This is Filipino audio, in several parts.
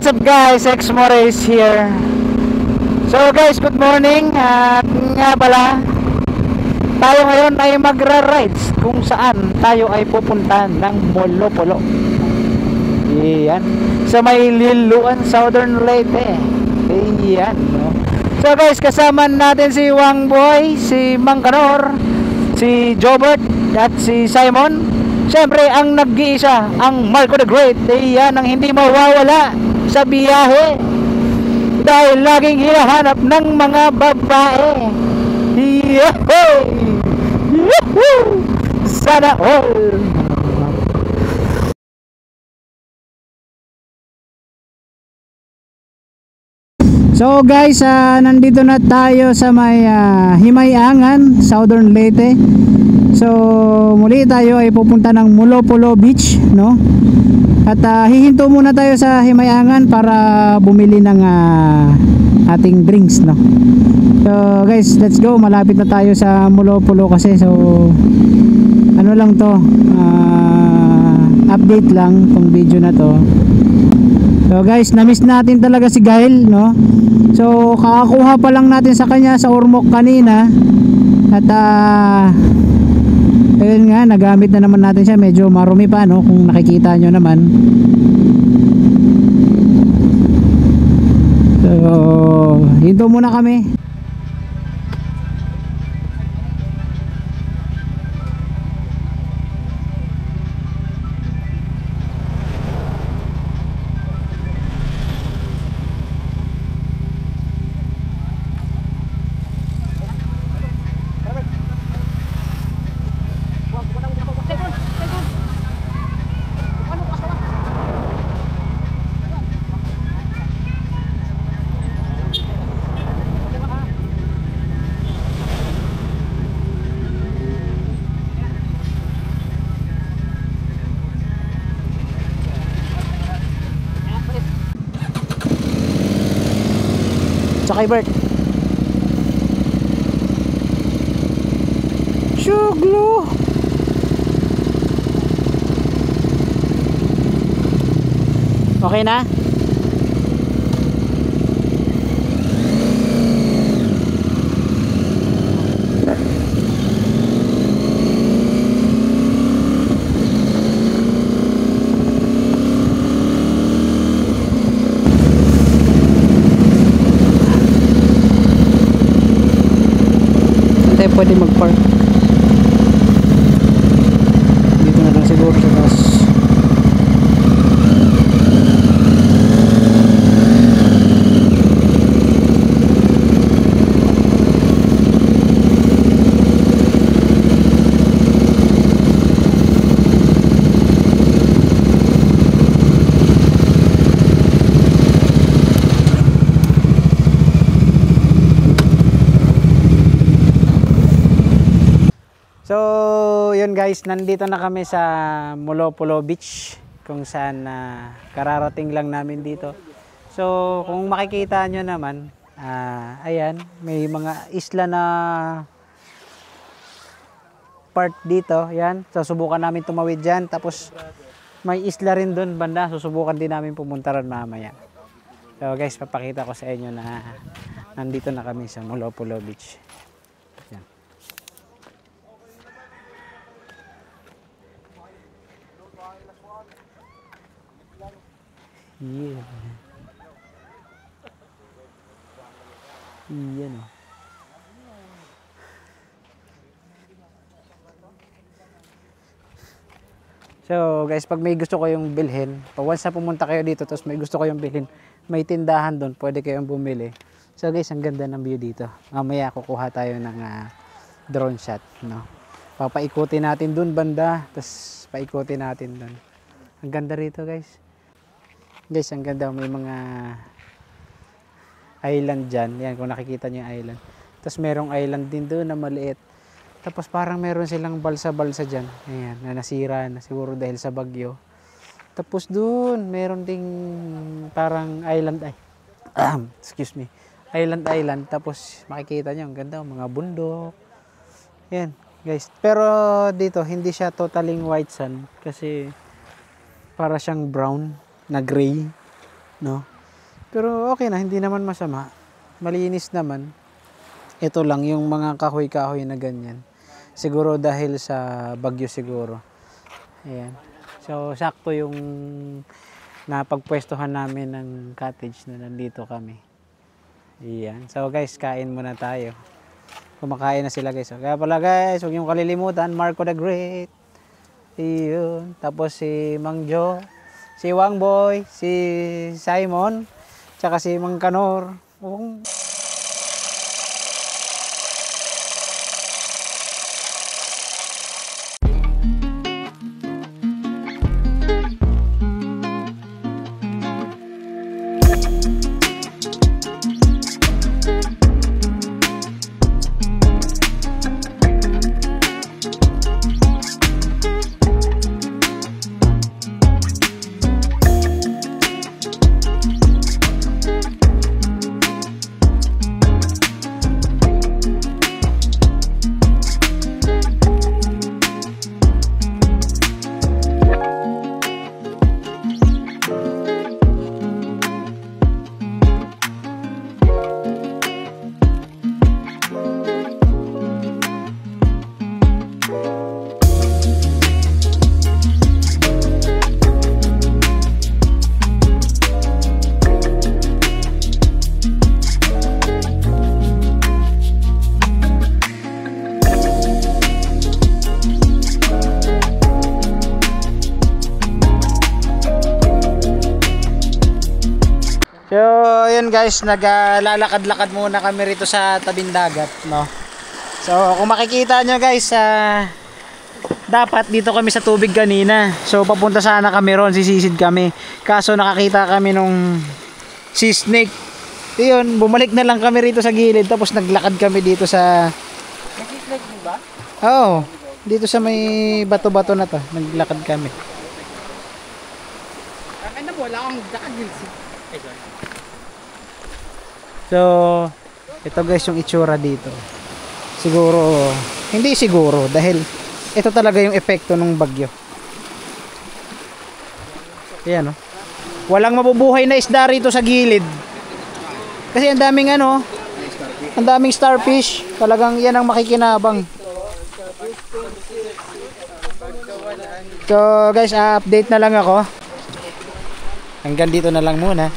What's up guys, Exmore is here. So guys, good morning. At nga pala, tayo ngayon ay magra-rides kung saan tayo ay pupunta ng Molopolo. Iyan, sa may Liloan, Southern Leyte. Iyan, no? So guys, kasama natin si Wang Boy, si Mang Kanor, si Jobert at si Simon. Siyempre ang nag-iisa, ang Marco the Great. Iyan ang hindi mawawala sa biyahe dahil laging hinahanap ng mga babae. Yahoo! Yahoo! Sana all! So guys, nandito na tayo sa may Himayangan, Southern Leyte. So muli tayo ay pupunta ng Molopolo Beach, no? At hihinto muna tayo sa Himayangan para bumili ng ating drinks, no? So guys, let's go. Malapit na tayo sa Molopolo kasi. So ano lang to, update lang tong video na to. So guys, na-miss natin talaga si Gael, no? So kakakuha pa lang natin sa kanya sa Ormoc kanina. At ayun nga, nagamit na naman natin siya. Medyo marumi pa, no? Kung nakikita nyo naman. So hinto muna kami. Sakay Bert. Shuglo. Okay na? Pwede mag-park dito na lang siguro sa taas. So yun guys, nandito na kami sa Molopolo Beach kung saan kararating lang namin dito. So kung makikita nyo naman, ayan, may mga isla na part dito. Yan, so susubukan namin tumawid dyan. Tapos may isla rin dun banda, susubukan din namin pumunta ron mamaya. So guys, papakita ko sa inyo na nandito na kami sa Molopolo Beach. Yeah. Iyan. So guys, pag may gusto kayong bilhin, pag once na pumunta kayo dito tapos may gusto kayong bilhin, may tindahan doon, pwede kayong bumili. So guys, ang ganda ng view dito. Mamaya kukuha tayo ng drone shot, no? Papaikutin natin doon banda, tapos paikutin natin doon. Ang ganda rito guys. Guys, ang ganda, may mga island dyan. Yan, kung nakikita nyo yung island. Tapos merong island din doon na maliit. Tapos parang meron silang balsa-balsa dyan. Ayan, na nasira na siguro dahil sa bagyo. Tapos doon, meron ding parang island, excuse me, island. Tapos makikita nyo, ang ganda, mga bundok. Yan, guys. Pero dito, hindi siya totaling white sand. Kasi para siyang brown na gray, no? Pero okay na, hindi naman masama. Malinis naman. Ito lang yung mga kahoy-kahoy na ganyan. Siguro dahil sa bagyo siguro. Ayan. So sakto yung napagpwestuhan namin ng cottage na nandito kami. Ayan. So guys, kain muna tayo. Kumakain na sila guys. Kaya pala guys, huwag niyong kalilimutan, Marco the Great. Iyon. Tapos si Mang Jo, si Wang Boy, si Simon, tsaka si Mang Kanor. So, ayun guys, naglalakad-lakad muna kami rito sa tabing dagat, no. So, kung makikita nyo guys, dapat dito kami sa tubig kanina. So, papunta sana kami ron, sisisid kami. Kaso nakakita kami nung sea snake. Ayun, bumalik na lang kami rito sa gilid, tapos naglakad kami dito sa... Sea snake mo ba? Oo, dito sa may bato-bato na to, naglakad kami. Ano mo, wala akong lakad. So, ito guys yung itsura dito. Siguro, hindi siguro dahil ito talaga yung epekto ng bagyo. Ayan, no? Walang mabubuhay na isda rito sa gilid. Kasi ang daming ang daming starfish. Talagang yan ang makikinabang. So guys, update na lang ako. Hanggang dito na lang muna.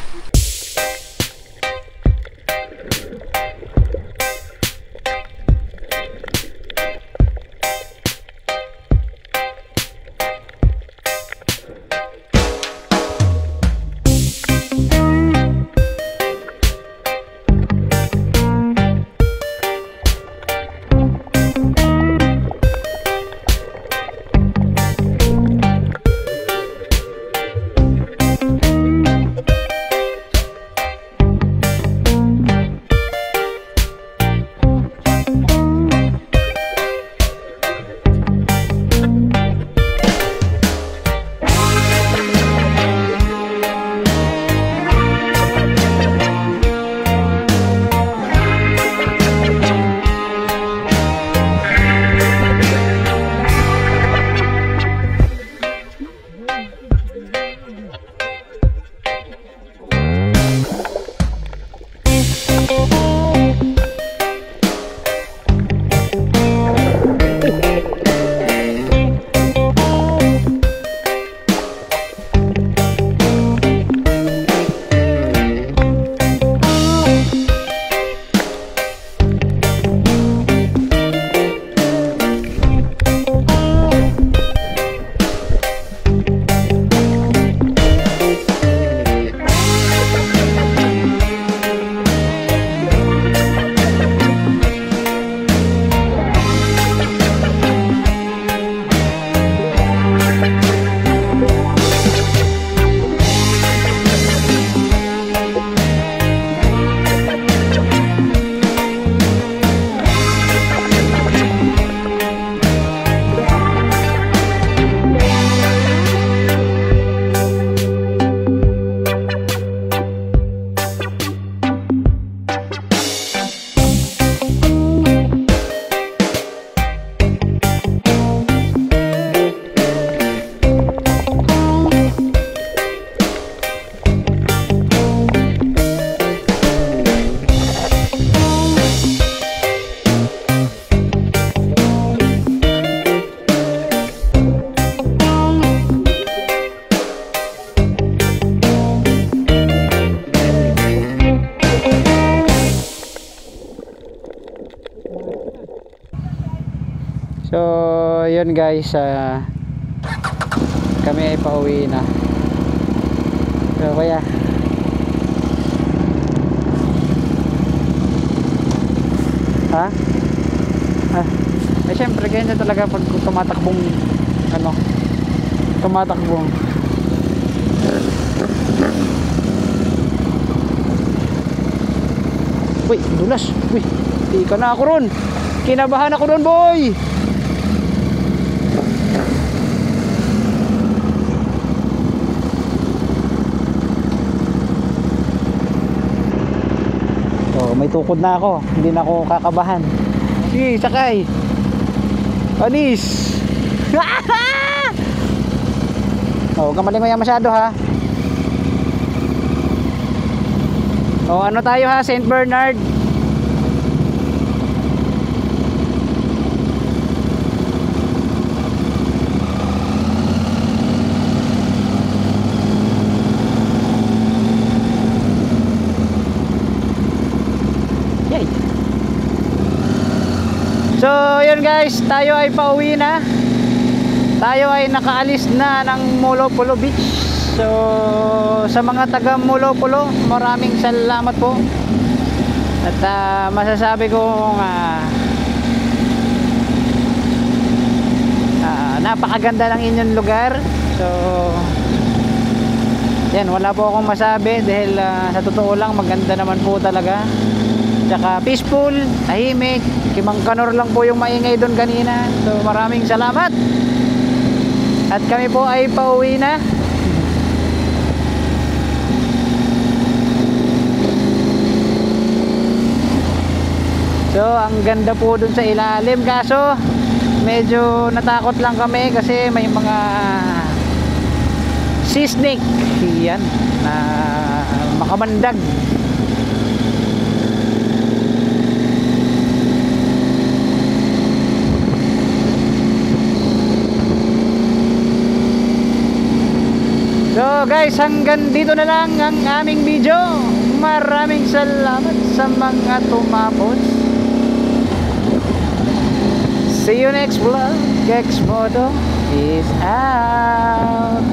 So yun guys, kami ay pauwi na. So kuya, ha? Eh syempre ganyan talaga pag tumatakbong ano, tumatakbong. Uy, dulas. Uy, tika na ako ron. Kinabahan ako ron, boy. Oh, may tukod na ako. Hindi na ako kakabahan. Sige, sakay. Anis. Oh, kamalingoy masyado ha. Oh, ano tayo ha, Saint Bernard. Yay. So, yun guys, tayo ay pauwi na. Tayo ay nakaalis na ng Molopulo Beach. So sa mga taga Molopulo, maraming salamat po. At masasabi ko napakaganda ng inyong lugar. So yan, wala po akong masabi dahil sa totoo lang maganda naman po talaga. Tsaka peaceful, tahimik. Kimang Kanor lang po yung maingay doon kanina. So maraming salamat. At kami po ay pauwi na. So ang ganda po dun sa ilalim, kaso medyo natakot lang kami kasi may mga sea snake yan na makamandag. So guys, hanggang dito na lang ang aming video. Maraming salamat sa mga tumapos. See you next vlog. Kex Moto is out.